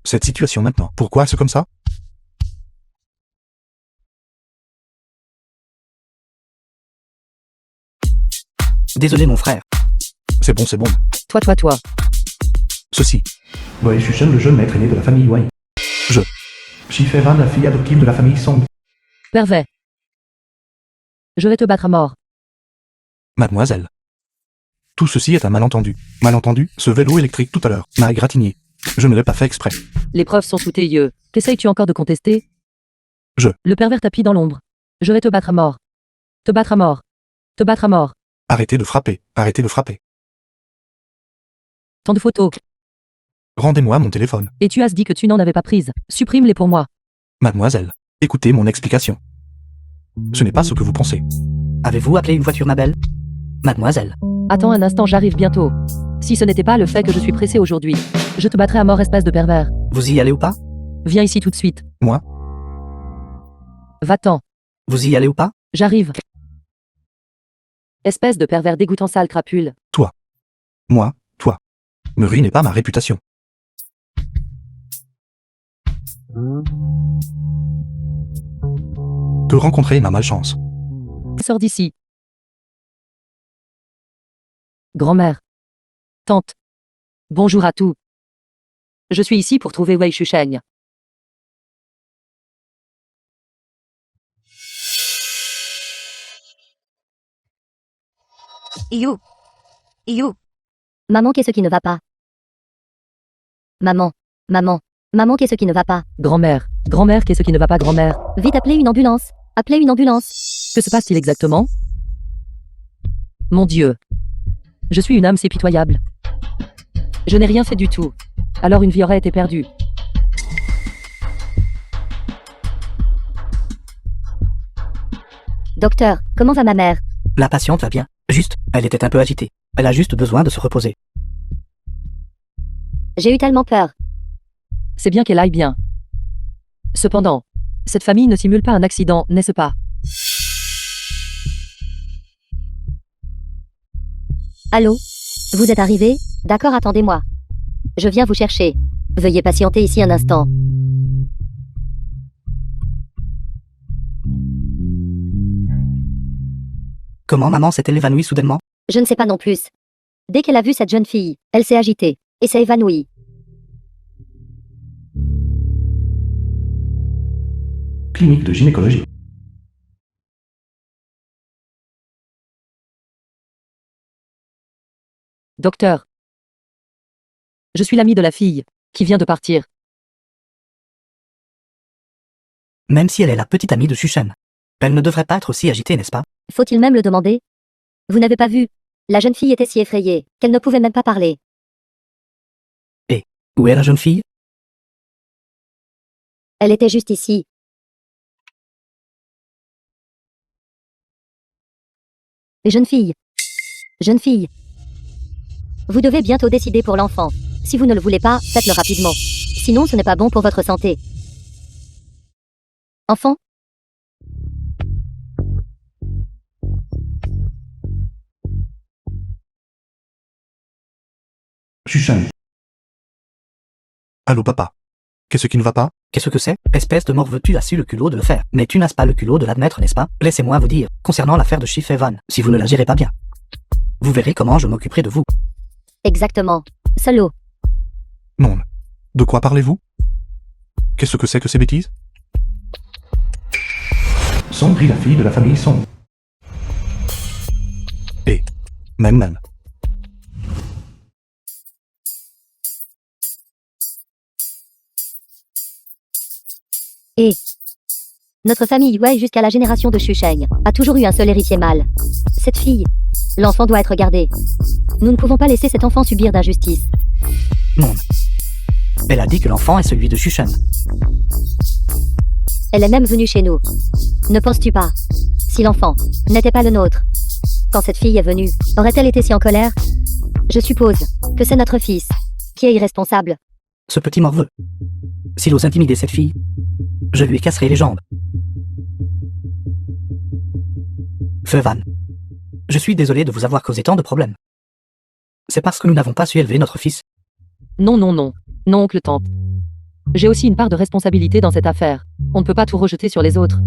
cette situation maintenant. Pourquoi c'est comme ça? Désolé mon frère. C'est bon, c'est bon. Toi. Ceci. Wei Shushan, le jeune maître aîné de la famille Wei. Je. Shifevan, la fille adoptive de la famille Song. Pervers. Je vais te battre à mort. Mademoiselle. Tout ceci est un malentendu. Malentendu, ce vélo électrique tout à l'heure m'a égratigné. Je ne l'ai pas fait exprès. Les preuves sont sous tes yeux. Qu'essayes-tu encore de contester? Le pervers tapis dans l'ombre. Je vais te battre à mort. Te battre à mort. Te battre à mort. Arrêtez de frapper. Arrêtez de frapper. Tant de photos. Rendez-moi mon téléphone. Et tu as dit que tu n'en avais pas prise. Supprime-les pour moi. Mademoiselle. Écoutez mon explication. Ce n'est pas ce que vous pensez. Avez-vous appelé une voiture, ma belle? Mademoiselle. Attends un instant, j'arrive bientôt. Si ce n'était pas le fait que je suis pressé aujourd'hui, je te battrais à mort, espèce de pervers. Vous y allez ou pas? Viens ici tout de suite. Moi? Va-t'en. Vous y allez ou pas? J'arrive. Espèce de pervers dégoûtant, sale crapule. Moi? Toi? Ne ruinez pas ma réputation. Te rencontrer est ma malchance. Sors d'ici. Grand-mère. Tante. Bonjour à tous. Je suis ici pour trouver Wei Shusheng. You. Maman, qu'est-ce qui ne va pas? Maman, qu'est-ce qui ne va pas? Grand-mère, qu'est-ce qui ne va pas, grand-mère? Vite, appelez une ambulance. Appelez une ambulance. Que se passe-t-il exactement? Mon Dieu. Je suis une âme si pitoyable. Je n'ai rien fait du tout. Alors une vie aurait été perdue. Docteur, comment va ma mère? La patiente va bien. Juste, elle était un peu agitée. Elle a juste besoin de se reposer. J'ai eu tellement peur. C'est bien qu'elle aille bien. Cependant, cette famille ne simule pas un accident, n'est-ce pas? Allô? Vous êtes arrivé? D'accord, attendez-moi. Je viens vous chercher. Veuillez patienter ici un instant. Comment maman s'est-elle évanouie soudainement? Je ne sais pas non plus. Dès qu'elle a vu cette jeune fille, elle s'est agitée et s'est évanouie. Clinique de gynécologie. Docteur. Je suis l'ami de la fille, qui vient de partir. Même si elle est la petite amie de Shushan. Elle ne devrait pas être aussi agitée, n'est-ce pas? Faut-il même le demander? Vous n'avez pas vu? La jeune fille était si effrayée qu'elle ne pouvait même pas parler. Où est la jeune fille? Elle était juste ici. Jeune fille. Jeune fille. Vous devez bientôt décider pour l'enfant. Si vous ne le voulez pas, faites-le rapidement. Sinon, ce n'est pas bon pour votre santé. Enfant? Shushan. Allô papa. Qu'est-ce qui ne va pas? Qu'est-ce que c'est? Espèce de mort, veux-tu as eu le culot de le faire? Mais tu n'as pas le culot de l'admettre, n'est-ce pas? Laissez-moi vous dire, concernant l'affaire de Shifevan, si vous ne la gérez pas bien, vous verrez comment je m'occuperai de vous. Exactement. Solo. Non. De quoi parlez-vous? Qu'est-ce que c'est que ces bêtises? Songri, la fille de la famille Song. Même. Et notre famille Wei jusqu'à la génération de Shusheng a toujours eu un seul héritier mâle. Cette fille. L'enfant doit être gardé. Nous ne pouvons pas laisser cet enfant subir d'injustice. Non. Elle a dit que l'enfant est celui de Shushan. Elle est même venue chez nous. Ne penses-tu pas? Si l'enfant n'était pas le nôtre, quand cette fille est venue, aurait-elle été si en colère? Je suppose que c'est notre fils qui est irresponsable. Ce petit morveux. S'il ose intimider cette fille, je lui casserai les jambes. Fevan. Je suis désolé de vous avoir causé tant de problèmes. C'est parce que nous n'avons pas su élever notre fils. Non, oncle tante. J'ai aussi une part de responsabilité dans cette affaire. On ne peut pas tout rejeter sur les autres.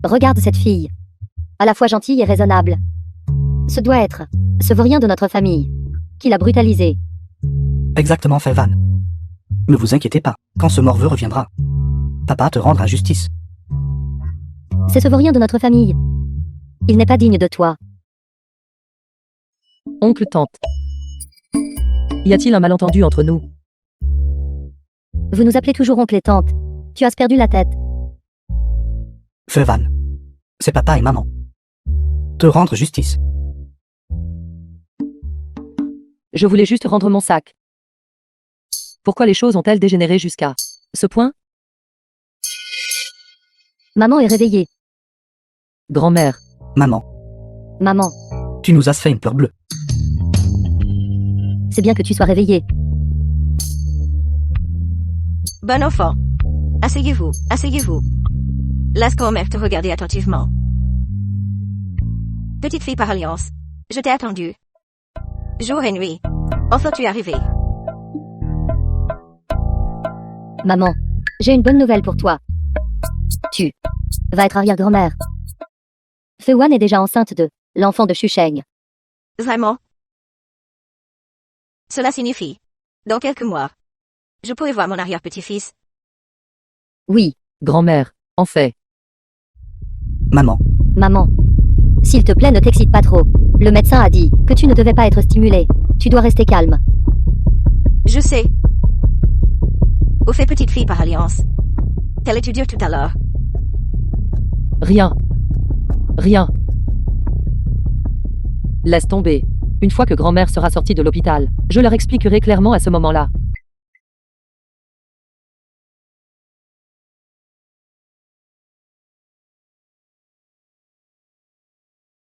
Regarde cette fille. À la fois gentille et raisonnable. Ce doit être ce vaurien de notre famille qui l'a brutalisé. Exactement, Fevan. Ne vous inquiétez pas, quand ce morveux reviendra, papa te rendra justice. C'est ce vaurien de notre famille. Il n'est pas digne de toi. Oncle, tante. Y a-t-il un malentendu entre nous? Vous nous appelez toujours oncle et tante. Tu as perdu la tête. Fevan, c'est papa et maman. Te rendre justice. Je voulais juste rendre mon sac. Pourquoi les choses ont-elles dégénéré jusqu'à ce point? Maman est réveillée. Grand-mère. Maman, Maman, tu nous as fait une peur bleue. c'est bien que tu sois réveillée. Bon enfant. Asseyez-vous, asseyez-vous. Laisse grand-mère te regarder attentivement. Petite fille par alliance. Je t'ai attendu. Jour et nuit. Enfin tu es arrivée. Maman, j'ai une bonne nouvelle pour toi. Tu vas être arrière-grand-mère. Fewan est déjà enceinte de l'enfant de Xusheng. Vraiment? Cela signifie, dans quelques mois, je pourrai voir mon arrière-petit-fils. Oui, Grand-mère. En fait. Maman, maman. S'il te plaît, ne t'excite pas trop. Le médecin a dit que tu ne devais pas être stimulée. Tu dois rester calme. Je sais. Au fait petite fille par alliance. Qu'allais-tu dire tout à l'heure? Rien. Rien. Laisse tomber. Une fois que grand-mère sera sortie de l'hôpital, je leur expliquerai clairement à ce moment-là.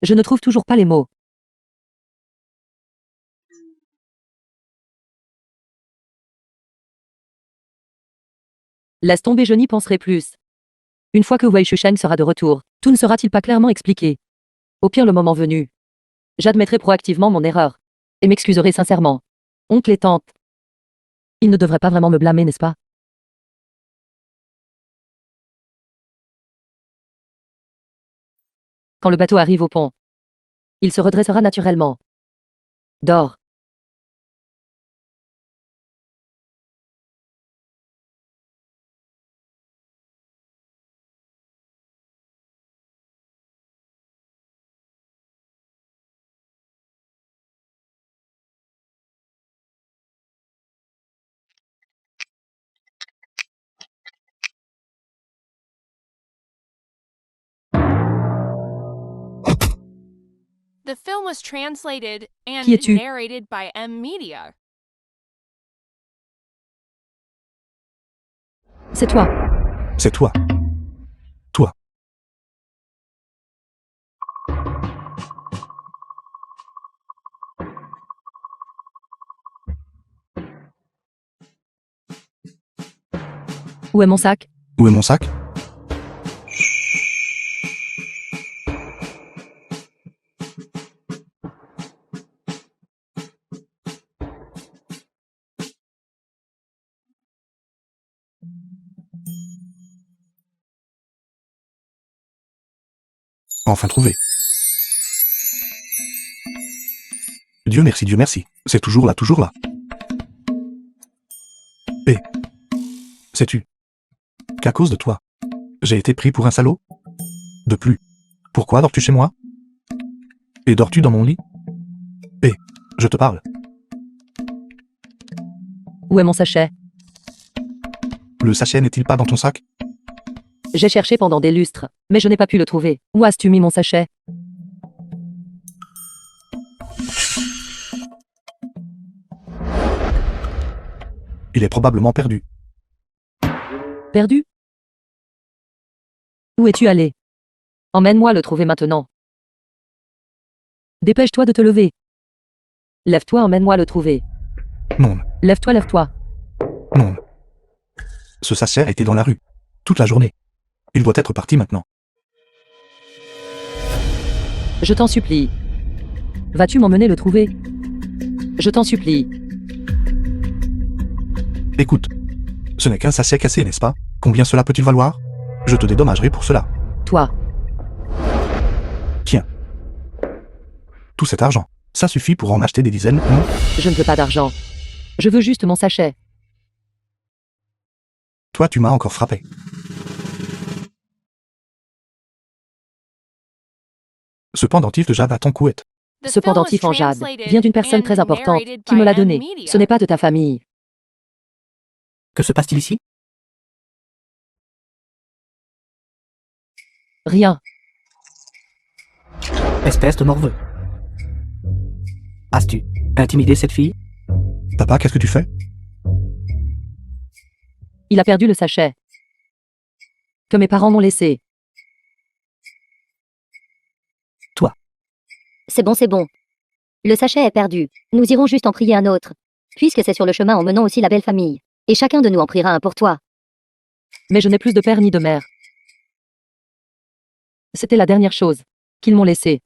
Je ne trouve toujours pas les mots. Laisse tomber, je n'y penserai plus. Une fois que Wei Xusheng sera de retour, tout ne sera-t-il pas clairement expliqué? Au pire, le moment venu, j'admettrai proactivement mon erreur. Et m'excuserai sincèrement. Oncle et tante. Ils ne devraient pas vraiment me blâmer, n'est-ce pas? Quand le bateau arrive au pont, il se redressera naturellement. Dors. The film was translated and Qui es-tu? narrated by M Media. C'est toi. C'est toi. Toi. Où est mon sac? Où est mon sac? Enfin trouvé. Dieu merci, Dieu merci. C'est toujours là, toujours là. Et sais-tu qu'à cause de toi, j'ai été pris pour un salaud? De plus, pourquoi dors-tu chez moi? Et dors-tu dans mon lit? Et je te parle. Où est mon sachet? Le sachet n'est-il pas dans ton sac? J'ai cherché pendant des lustres, mais je n'ai pas pu le trouver. Où as-tu mis mon sachet? Il est probablement perdu. Perdu? Où es-tu allé? Emmène-moi le trouver maintenant. Dépêche-toi de te lever. Lève-toi, emmène-moi le trouver. Non, Lève-toi, lève-toi. non. Ce sachet a été dans la rue. Toute la journée. Il doit être parti maintenant. Je t'en supplie. Vas-tu m'emmener le trouver? Je t'en supplie. Écoute, Ce n'est qu'un sachet cassé, n'est-ce pas? Combien cela peut-il valoir? Je te dédommagerai pour cela. Toi, Tiens. Tout cet argent, ça suffit pour en acheter des dizaines, non? je ne veux pas d'argent. Je veux juste mon sachet. Toi, tu m'as encore frappé. Ce pendentif de jade à ton couette. The Ce film was pendentif en jade translated vient d'une personne and très importante narrated qui me by l'a N donné. Media. Ce n'est pas de ta famille. Que se passe-t-il ici? Rien. Espèce de morveux. As-tu intimidé cette fille? Papa, qu'est-ce que tu fais? Il a perdu le sachet. Que mes parents m'ont laissé. C'est bon, c'est bon. Le sachet est perdu. Nous irons juste en prier un autre. Puisque c'est sur le chemin, emmenons aussi la belle famille. Et chacun de nous en priera un pour toi. Mais je n'ai plus de père ni de mère. C'était la dernière chose qu'ils m'ont laissée.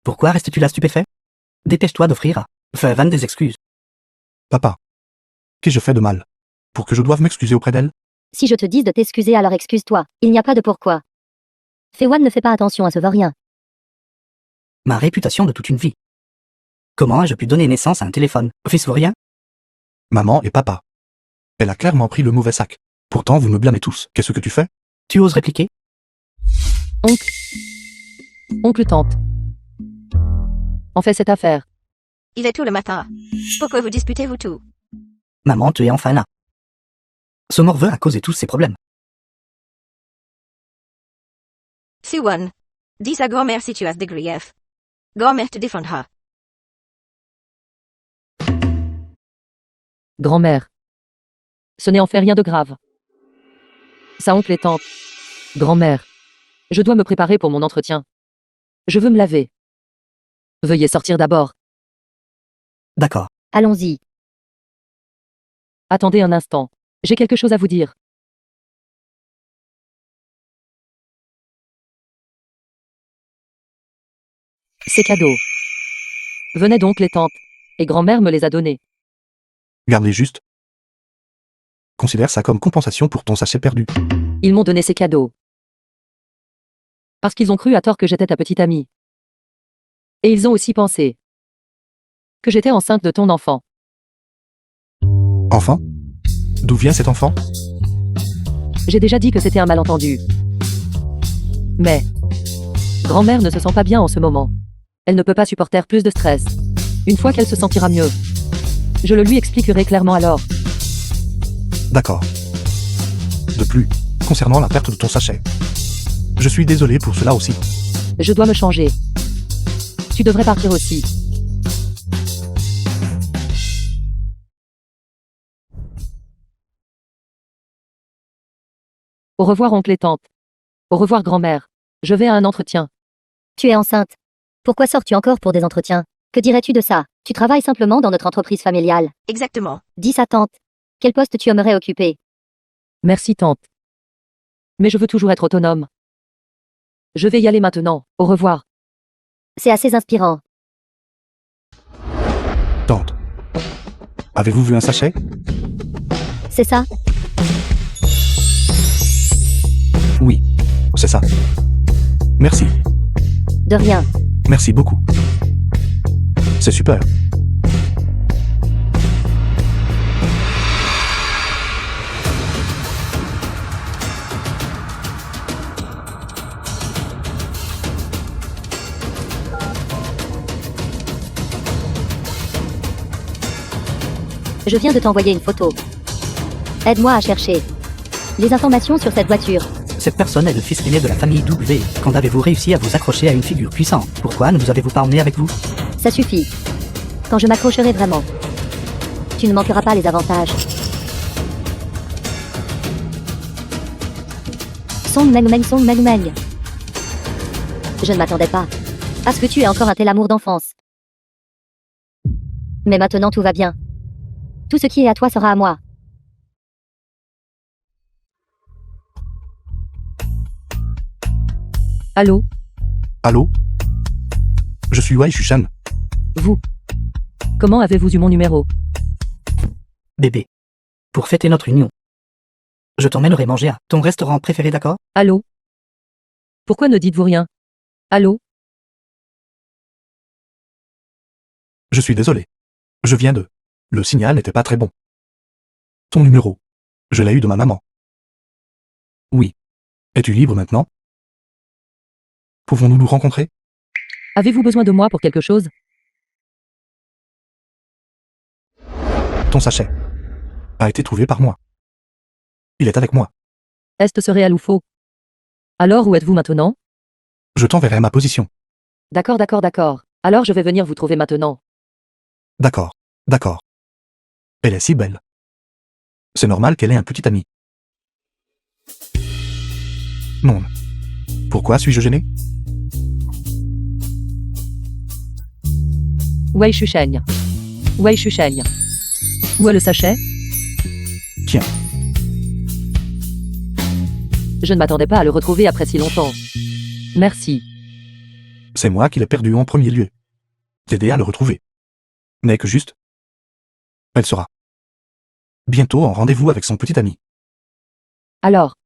Pourquoi restes-tu là stupéfait? Dépêche-toi d'offrir à Van des excuses. Papa. Qu'ai-je fait de mal? Pour que je doive m'excuser auprès d'elle? Si je te dis de t'excuser, alors excuse-toi. Il n'y a pas de pourquoi. Fewan ne fait pas attention à ce vaurien. Ma réputation de toute une vie. Comment ai-je pu donner naissance à un téléphone? Fils vaurien? Maman et papa. Elle a clairement pris le mauvais sac. Pourtant, vous me blâmez tous. Qu'est-ce que tu fais? Tu oses répliquer? Oncle. Oncle tante. En fait cette affaire. Il est tôt le matin. Pourquoi vous disputez-vous tout? Maman, tu es enfin là. Ce morveux a causé tous ces problèmes. Siwan. Dis à grand-mère si tu as des griefs. Grand-mère te défendra. Grand-mère. Ce n'est en fait rien de grave. Sa oncle et tante. Grand-mère. Je dois me préparer pour mon entretien. Je veux me laver. Veuillez sortir d'abord. D'accord. Allons-y. Attendez un instant. J'ai quelque chose à vous dire. Ces cadeaux. Venaient donc les tantes. Et grand-mère me les a donnés. Garde-les juste. Considère ça comme compensation pour ton sachet perdu. Ils m'ont donné ces cadeaux. Parce qu'ils ont cru à tort que j'étais ta petite amie. Et ils ont aussi pensé que j'étais enceinte de ton enfant. Enfant? D'où vient cet enfant? J'ai déjà dit que c'était un malentendu. Mais grand-mère ne se sent pas bien en ce moment. Elle ne peut pas supporter plus de stress. Une fois qu'elle se sentira mieux, je le lui expliquerai clairement alors. D'accord. De plus, concernant la perte de ton sachet. Je suis désolé pour cela aussi. Je dois me changer. Tu devrais partir aussi. Au revoir oncle et tante. Au revoir grand-mère. Je vais à un entretien. Tu es enceinte. Pourquoi sors-tu encore pour des entretiens? Que dirais-tu de ça? Tu travailles simplement dans notre entreprise familiale. Exactement. Dis à tante. Quel poste tu aimerais occuper? Merci tante. Mais je veux toujours être autonome. Je vais y aller maintenant. Au revoir. C'est assez inspirant. Tante. Avez-vous vu un sachet? C'est ça? Oui. C'est ça. Merci. De rien. Merci beaucoup. C'est super. Je viens de t'envoyer une photo. Aide-moi à chercher les informations sur cette voiture. Cette personne est le fils aîné de la famille W. Quand avez-vous réussi à vous accrocher à une figure puissante? Pourquoi ne vous avez-vous pas emmené avec vous? Ça suffit. Quand je m'accrocherai vraiment, tu ne manqueras pas les avantages. Song Meng Meng Song Meng Meng. Je ne m'attendais pas à ce que tu aies encore un tel amour d'enfance. Mais maintenant tout va bien. Tout ce qui est à toi sera à moi. Allô? Allô? Je suis Wei Shushan. Vous? Comment avez-vous eu mon numéro? Bébé. Pour fêter notre union. Je t'emmènerai manger à ton restaurant préféré, d'accord? Allô? Pourquoi ne dites-vous rien? Allô? Je suis désolé. Je viens de... Le signal n'était pas très bon. Ton numéro. Je l'ai eu de ma maman. Oui. Es-tu libre maintenant? Pouvons-nous nous rencontrer? Avez-vous besoin de moi pour quelque chose? Ton sachet a été trouvé par moi. Il est avec moi. Est-ce réel ou faux? Alors où êtes-vous maintenant? Je t'enverrai ma position. D'accord, d'accord, d'accord. Alors je vais venir vous trouver maintenant. D'accord. D'accord. Elle est si belle. C'est normal qu'elle ait un petit ami. Non. Pourquoi suis-je gêné? Wei Shusheng. Wei Shusheng. Où est le sachet? Tiens. Je ne m'attendais pas à le retrouver après si longtemps. Merci. C'est moi qui l'ai perdu en premier lieu. T'aider à le retrouver. N'est que juste. Elle sera bientôt en rendez-vous avec son petit ami. Alors.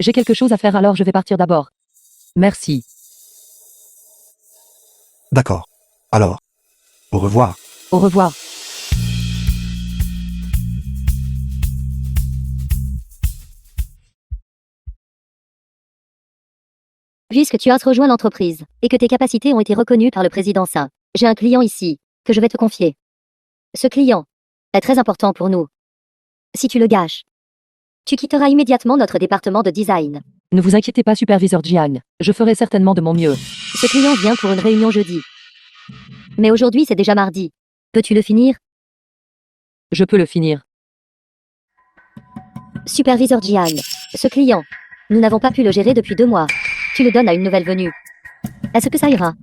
J'ai quelque chose à faire alors je vais partir d'abord. Merci. D'accord. Alors. Au revoir. Au revoir. Puisque tu as rejoint l'entreprise, et que tes capacités ont été reconnues par le président Sain, j'ai un client ici, que je vais te confier. Ce client est très important pour nous. Si tu le gâches, tu quitteras immédiatement notre département de design. Ne vous inquiétez pas, superviseur Jiang. Je ferai certainement de mon mieux. Ce client vient pour une réunion jeudi. Mais aujourd'hui c'est déjà mardi. Peux-tu le finir? Je peux le finir. Superviseur Jiang, ce client, nous n'avons pas pu le gérer depuis 2 mois. Tu le donnes à une nouvelle venue. Est-ce que ça ira?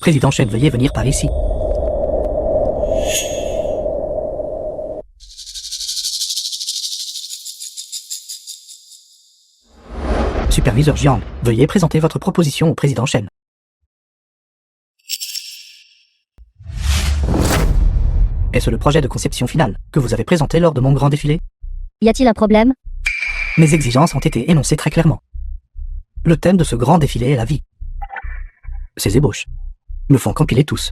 Président Chen, veuillez venir par ici. Superviseur Jiang, veuillez présenter votre proposition au président Chen. Est-ce le projet de conception finale que vous avez présenté lors de mon grand défilé? Y a-t-il un problème? Mes exigences ont été énoncées très clairement. Le thème de ce grand défilé est la vie. Ces ébauches ne font qu'empiler tous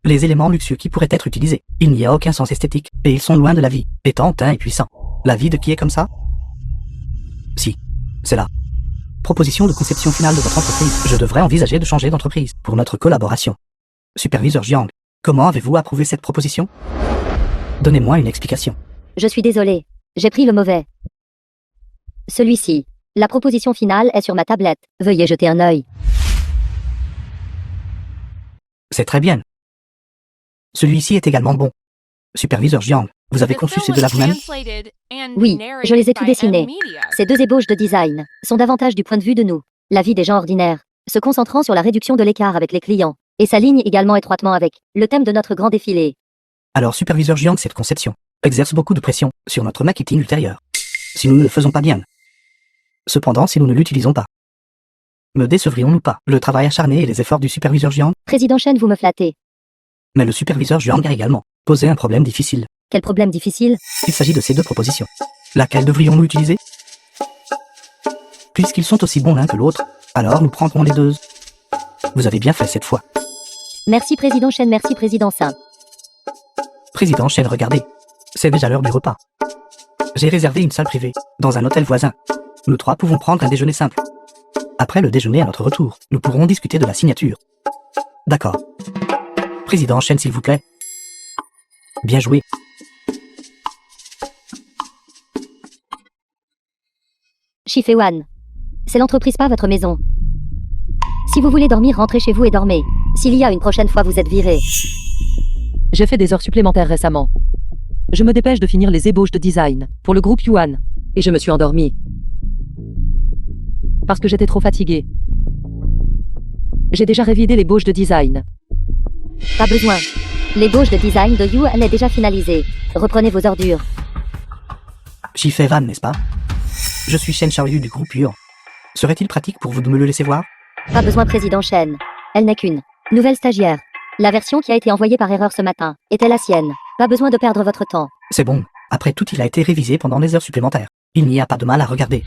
les éléments luxueux qui pourraient être utilisés. Il n'y a aucun sens esthétique, et ils sont loin de la vie, étant hautain et puissant. La vie de qui est comme ça? Si, c'est la proposition de conception finale de votre entreprise. Je devrais envisager de changer d'entreprise pour notre collaboration. Superviseur Jiang, comment avez-vous approuvé cette proposition? Donnez-moi une explication. Je suis désolé, j'ai pris le mauvais. Celui-ci. La proposition finale est sur ma tablette. Veuillez jeter un œil. C'est très bien. Celui-ci est également bon. Superviseur Jiang, vous avez The conçu film ces deux-là was vous-même? translated and Oui, je les ai narrated tout by dessinés. Media. Ces 2 ébauches de design sont davantage du point de vue de nous, la vie des gens ordinaires, se concentrant sur la réduction de l'écart avec les clients, et s'aligne également étroitement avec le thème de notre grand défilé. Alors superviseur Jiang, cette conception exerce beaucoup de pression sur notre marketing ultérieur. Si nous ne le faisons pas bien. Cependant, si nous ne l'utilisons pas, me décevrions-nous pas? Le travail acharné et les efforts du superviseur Jiang? Président Chen, vous me flattez. Mais le superviseur Jiang a également posé un problème difficile. Quel problème difficile? Il s'agit de ces 2 propositions. Laquelle devrions-nous utiliser? Puisqu'ils sont aussi bons l'un que l'autre, alors nous prendrons les 2. Vous avez bien fait cette fois. Merci Président Chen, merci Président Sain. Président Chen, regardez. C'est déjà l'heure du repas. J'ai réservé une salle privée, dans un hôtel voisin. Nous 3 pouvons prendre un déjeuner simple. Après le déjeuner à notre retour, nous pourrons discuter de la signature. D'accord. Président Chen, s'il vous plaît. Bien joué. Shifewan. C'est l'entreprise, pas votre maison. Si vous voulez dormir, rentrez chez vous et dormez. S'il y a une prochaine fois, vous êtes viré. J'ai fait des heures supplémentaires récemment. Je me dépêche de finir les ébauches de design pour le groupe Yuan. Et je me suis endormie. Parce que j'étais trop fatiguée. J'ai déjà révidé l'ébauche de design. Pas besoin. L'ébauche de design de Yuan est déjà finalisée. Reprenez vos ordures. J'y Van, n'est-ce pas? Je suis Shen Xiaoyu du groupe Yuan. Serait-il pratique pour vous de me le laisser voir? Pas besoin, président Shen. Elle n'est qu'une nouvelle stagiaire. La version qui a été envoyée par erreur ce matin était la sienne. Pas besoin de perdre votre temps. C'est bon. Après tout, il a été révisé pendant des heures supplémentaires. Il n'y a pas de mal à regarder.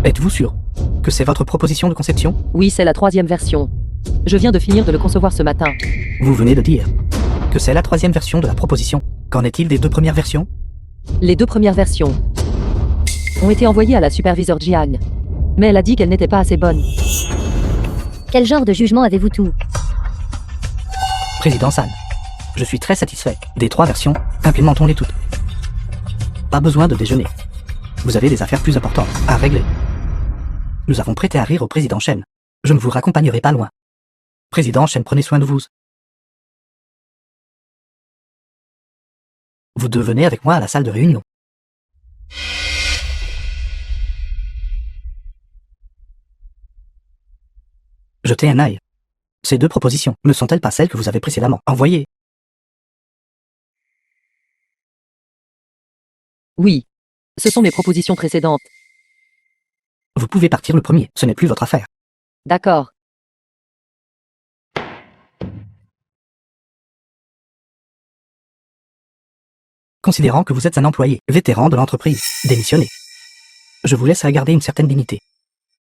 Êtes-vous sûr que c'est votre proposition de conception? Oui, c'est la 3e version. Je viens de finir de le concevoir ce matin. Vous venez de dire que c'est la 3e version de la proposition. Qu'en est-il des 2 premières versions? Les 2 premières versions ont été envoyées à la superviseure Jiang. Mais elle a dit qu'elles n'étaient pas assez bonnes. Quel genre de jugement avez-vous tout? Président San, je suis très satisfait des 3 versions. Implémentons-les toutes. Pas besoin de déjeuner. Vous avez des affaires plus importantes à régler. Nous avons prêté à rire au président Shen. Je ne vous raccompagnerai pas loin. Président Shen, prenez soin de vous. Vous deux venez avec moi à la salle de réunion. Jetez un œil. Ces 2 propositions ne sont-elles pas celles que vous avez précédemment envoyées? Oui. Ce sont mes propositions précédentes. Vous pouvez partir le premier, ce n'est plus votre affaire. D'accord. Considérant que vous êtes un employé vétéran de l'entreprise, démissionnez. Je vous laisse à garder une certaine dignité.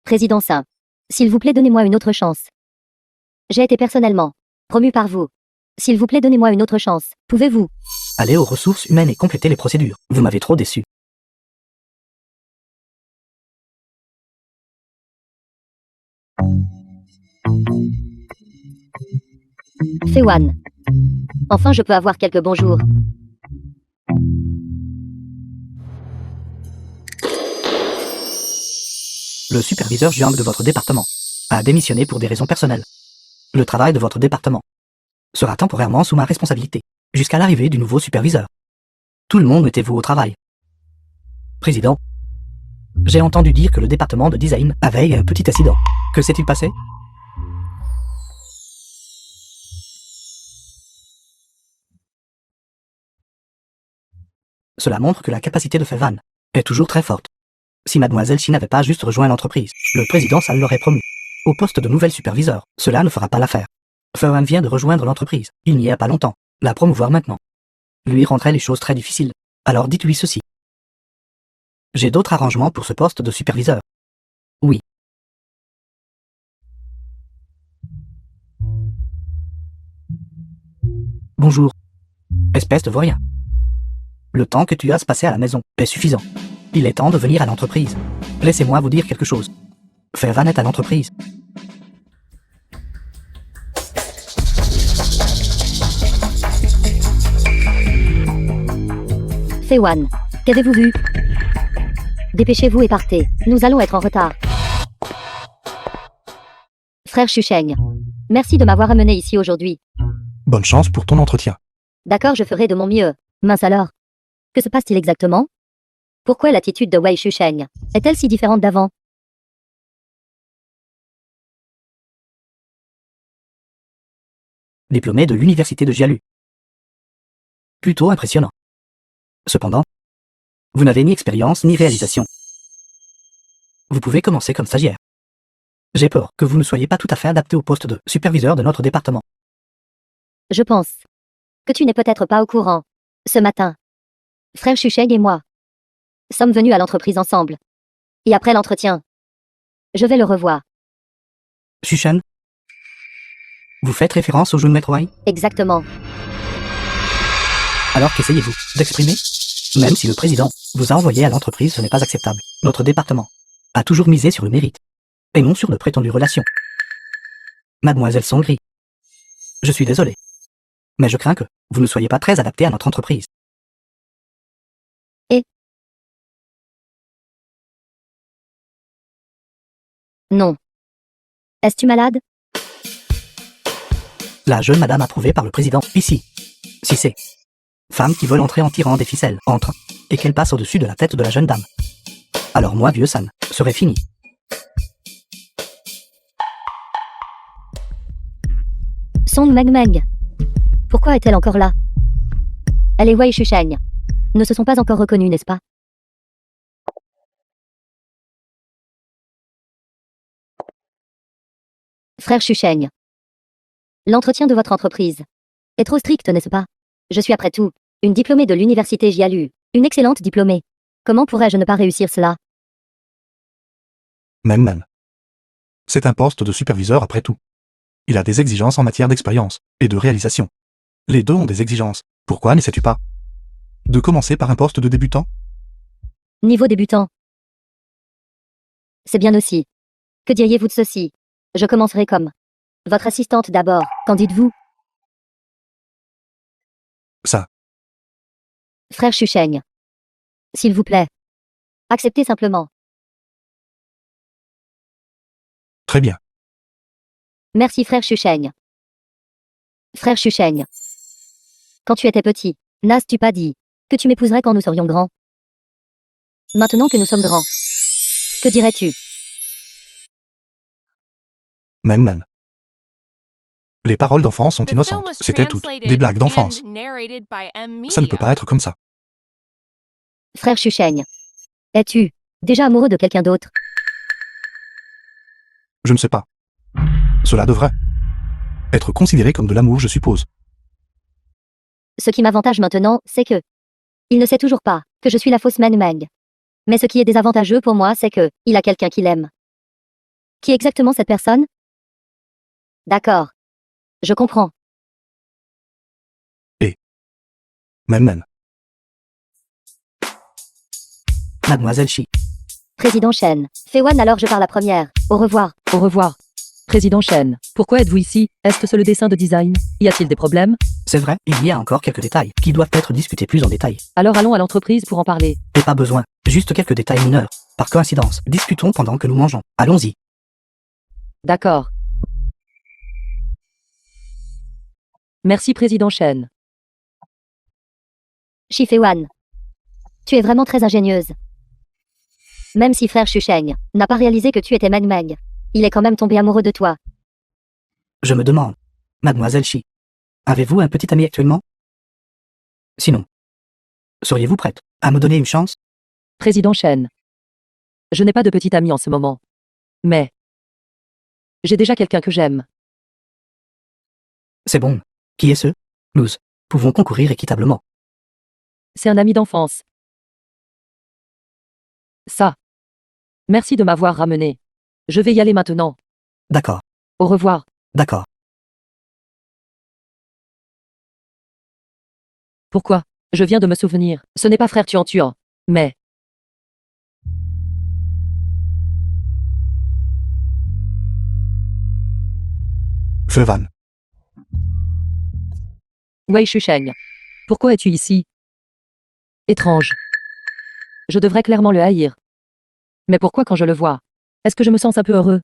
Président Sain, s'il vous plaît, donnez-moi une autre chance. J'ai été personnellement promu par vous. S'il vous plaît, donnez-moi une autre chance. Pouvez-vous? Allez aux ressources humaines et complétez les procédures. Vous m'avez trop déçu. Fewan. Enfin, je peux avoir quelques bonjours. Le superviseur Jiang de votre département a démissionné pour des raisons personnelles. Le travail de votre département sera temporairement sous ma responsabilité, jusqu'à l'arrivée du nouveau superviseur. Tout le monde mettez-vous au travail. Président, j'ai entendu dire que le département de design avait eu un petit accident. Que s'est-il passé? Cela montre que la capacité de Fevan est toujours très forte. Si Mademoiselle Chi n'avait pas juste rejoint l'entreprise, le président Sal l'aurait promu au poste de nouvelle superviseur. Cela ne fera pas l'affaire. Fevan vient de rejoindre l'entreprise, il n'y a pas longtemps. La promouvoir maintenant lui rendrait les choses très difficiles. Alors dites-lui ceci. J'ai d'autres arrangements pour ce poste de superviseur. Oui. Bonjour. Espèce de vaurien. Le temps que tu as passé à la maison est suffisant. Il est temps de venir à l'entreprise. Laissez-moi vous dire quelque chose. Fevan est à l'entreprise. Fewan, qu'avez-vous vu? Dépêchez-vous et partez. Nous allons être en retard. Frère Shusheng, merci de m'avoir amené ici aujourd'hui. Bonne chance pour ton entretien. D'accord, je ferai de mon mieux. Mince alors. Que se passe-t-il exactement? Pourquoi l'attitude de Wei Shusheng est-elle si différente d'avant? Diplômé de l'université de Jialu. Plutôt impressionnant. Cependant, vous n'avez ni expérience ni réalisation. Vous pouvez commencer comme stagiaire. J'ai peur que vous ne soyez pas tout à fait adapté au poste de superviseur de notre département. Je pense que tu n'es peut-être pas au courant. Ce matin, frère Shusheng et moi sommes venus à l'entreprise ensemble. Et après l'entretien, je vais le revoir. Shushan, vous faites référence au jeu de Metroid? Exactement. Alors qu'essayez-vous d'exprimer? Même si le président vous a envoyé à l'entreprise, ce n'est pas acceptable. Notre département a toujours misé sur le mérite, et non sur de prétendues relations. Mademoiselle Songri, je suis désolé, mais je crains que vous ne soyez pas très adapté à notre entreprise. Non. Es-tu malade? La jeune madame approuvée par le président, ici. Si c'est femme qui veut entrer en tirant des ficelles, entre, et qu'elle passe au-dessus de la tête de la jeune dame. Alors moi, vieux San, serait fini. Song Meg. Pourquoi est-elle encore là? Elle et Wei Shusheng ne se sont pas encore reconnus, n'est-ce pas? Frère Shusheng. L'entretien de votre entreprise est trop strict, n'est-ce pas? Je suis après tout une diplômée de l'université Jialu, une excellente diplômée. Comment pourrais-je ne pas réussir cela? Même. C'est un poste de superviseur après tout. Il a des exigences en matière d'expérience et de réalisation. Les deux ont des exigences. Pourquoi n'essaies-tu pas de commencer par un poste de débutant? Niveau débutant. C'est bien aussi. Que diriez-vous de ceci? Je commencerai comme votre assistante d'abord. Qu'en dites-vous? Ça. Frère Shusheng. S'il vous plaît. Acceptez simplement. Très bien. Merci frère Shusheng. Frère Shusheng. Quand tu étais petit, n'as-tu pas dit que tu m'épouserais quand nous serions grands? Maintenant que nous sommes grands, que dirais-tu? Même. Les paroles d'enfants sont The film innocentes. was C'était toutes translated des blagues d'enfance. and narrated by M. Ça ne peut Media. pas être comme ça. Frère Shusheng. Es-tu déjà amoureux de quelqu'un d'autre? Je ne sais pas. Cela devrait être considéré comme de l'amour, je suppose. Ce qui m'avantage maintenant, c'est que il ne sait toujours pas que je suis la fausse Meg. Mais ce qui est désavantageux pour moi, c'est que il a quelqu'un qui l'aime. Qui est exactement cette personne? D'accord. Je comprends. Même. Mademoiselle Shi. Président Shen. Feiwan, alors je pars la première. Au revoir. Au revoir. Président Shen, pourquoi êtes-vous ici? Est-ce le dessin de design? Y a-t-il des problèmes? C'est vrai, il y a encore quelques détails qui doivent être discutés plus en détail. Alors allons à l'entreprise pour en parler. Et pas besoin, juste quelques détails mineurs. Par coïncidence, discutons pendant que nous mangeons. Allons-y. D'accord. Merci Président Shen. Shi Feiwan. Tu es vraiment très ingénieuse. Même si frère Shusheng n'a pas réalisé que tu étais Meg, il est quand même tombé amoureux de toi. Je me demande, Mademoiselle Shi, avez-vous un petit ami actuellement? Sinon, seriez-vous prête à me donner une chance? Président Shen. Je n'ai pas de petit ami en ce moment. Mais j'ai déjà quelqu'un que j'aime. C'est bon. Qui est ce? Nous pouvons concourir équitablement. C'est un ami d'enfance. Ça. Merci de m'avoir ramené. Je vais y aller maintenant. D'accord, Au revoir. d'accord. Pourquoi? Je viens de me souvenir. Ce n'est pas frère tuant, mais Feiwan. Wei Shusheng. Pourquoi es-tu ici? Étrange. Je devrais clairement le haïr. Mais pourquoi quand je le vois? Est-ce que je me sens un peu heureux?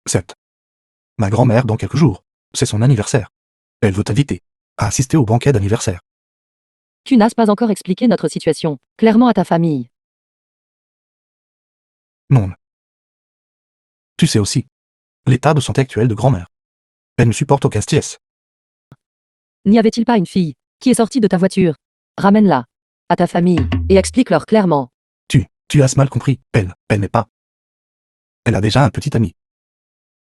7. Ma grand-mère dans quelques jours. C'est son anniversaire. Elle veut t'inviter à assister au banquet d'anniversaire. Tu n'as pas encore expliqué notre situation clairement à ta famille. Non. Tu sais aussi l'état de santé actuel de grand-mère. Elle ne supporte aucun stress. N'y avait-il pas une fille qui est sortie de ta voiture? Ramène-la à ta famille et explique-leur clairement. Tu as mal compris. Elle n'est pas. Elle a déjà un petit ami.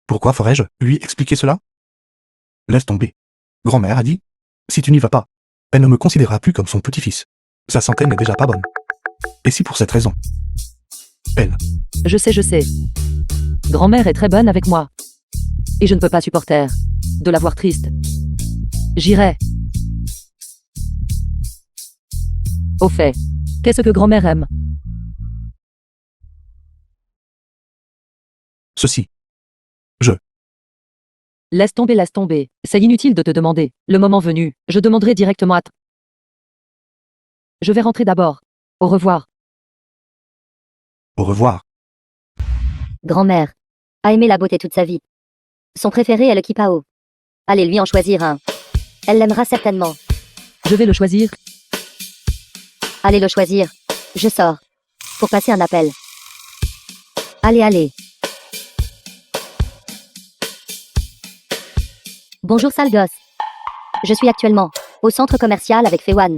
Pourquoi ferais-je lui expliquer cela? Laisse tomber. Grand-mère a dit, si tu n'y vas pas, elle ne me considérera plus comme son petit-fils. Sa santé n'est déjà pas bonne. Et si pour cette raison, elle, Je sais. Grand-mère est très bonne avec moi. Et je ne peux pas supporter de la voir triste. J'irai. Au fait, qu'est-ce que grand-mère aime? ceci. Laisse tomber. C'est inutile de te demander. Le moment venu, je demanderai directement à Je vais rentrer d'abord. Au revoir. Au revoir. grand-mère, a aimé la beauté toute sa vie. Son préféré est le kipao. Allez lui en choisir un. Elle l'aimera certainement. Je vais le choisir. Allez le choisir. Je sors. Pour passer un appel. Allez, allez. Bonjour sale gosse. Je suis actuellement au centre commercial avec Fewan.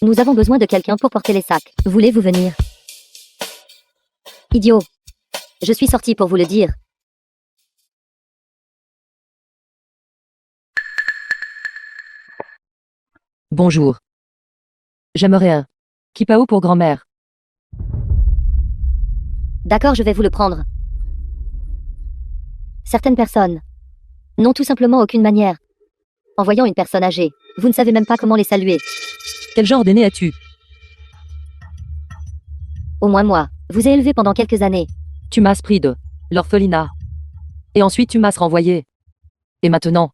Nous avons besoin de quelqu'un pour porter les sacs. Voulez-vous venir? Idiot. Je suis sorti pour vous le dire. Bonjour. J'aimerais un kipao pour grand-mère. D'accord, je vais vous le prendre. Certaines personnes n'ont tout simplement aucune manière. En voyant une personne âgée, vous ne savez même pas comment les saluer. Quel genre d'aîné as-tu? Au moins moi, vous ai élevé pendant quelques années. Tu m'as pris de l'orphelinat. Et ensuite tu m'as renvoyé. Et maintenant,